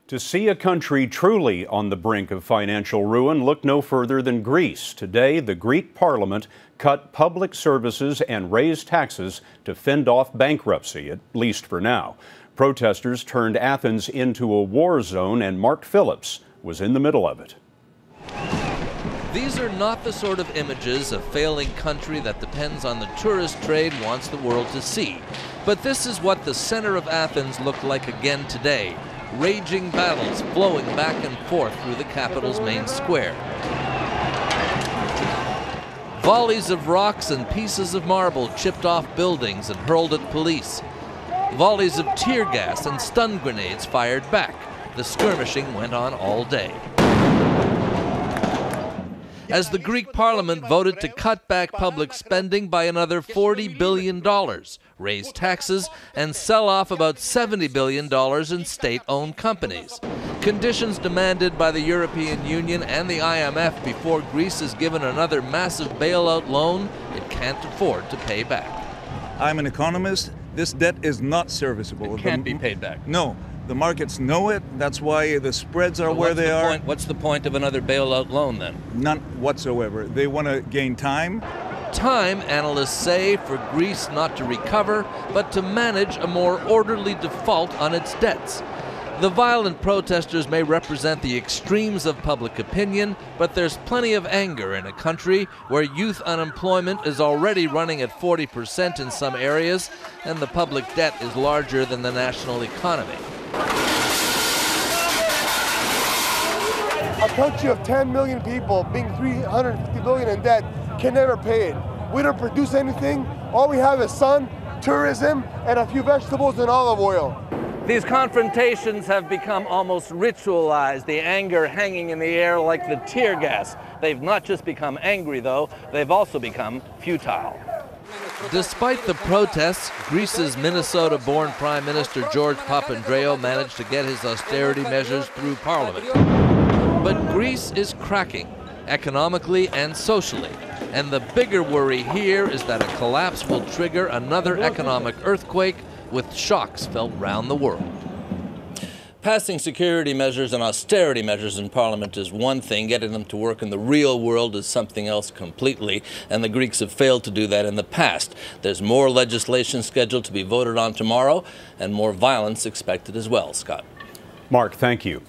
To see a country truly on the brink of financial ruin, look no further than Greece. Today, the Greek parliament cut public services and raised taxes to fend off bankruptcy, at least for now. Protesters turned Athens into a war zone, and Mark Phillips was in the middle of it. These are not the sort of images a failing country that depends on the tourist trade wants the world to see. But this is what the center of Athens looked like again today. Raging battles flowing back and forth through the capital's main square. Volleys of rocks and pieces of marble chipped off buildings and hurled at police. Volleys of tear gas and stun grenades fired back. The skirmishing went on all day. As the Greek parliament voted to cut back public spending by another $40 billion, raise taxes, and sell off about $70 billion in state-owned companies. Conditions demanded by the European Union and the IMF before Greece is given another massive bailout loan it can't afford to pay back. I'm an economist. This debt is not serviceable. It can't be paid back. No. The markets know it. That's why the spreads are where they are. What's the point of another bailout loan then? None whatsoever. They want to gain time. Time, analysts say, for Greece not to recover, but to manage a more orderly default on its debts. The violent protesters may represent the extremes of public opinion, but there's plenty of anger in a country where youth unemployment is already running at 40% in some areas, and the public debt is larger than the national economy. A country of 10 million people being $350 billion in debt can never pay it. We don't produce anything. All we have is sun, tourism, and a few vegetables and olive oil. These confrontations have become almost ritualized, the anger hanging in the air like the tear gas. They've not just become angry, though, they've also become futile. Despite the protests, Greece's Minnesota-born Prime Minister George Papandreou managed to get his austerity measures through Parliament. But Greece is cracking, economically and socially. And the bigger worry here is that a collapse will trigger another economic earthquake with shocks felt round the world. Passing security measures and austerity measures in Parliament is one thing. Getting them to work in the real world is something else completely, and the Greeks have failed to do that in the past. There's more legislation scheduled to be voted on tomorrow, and more violence expected as well. Scott. Mark, thank you.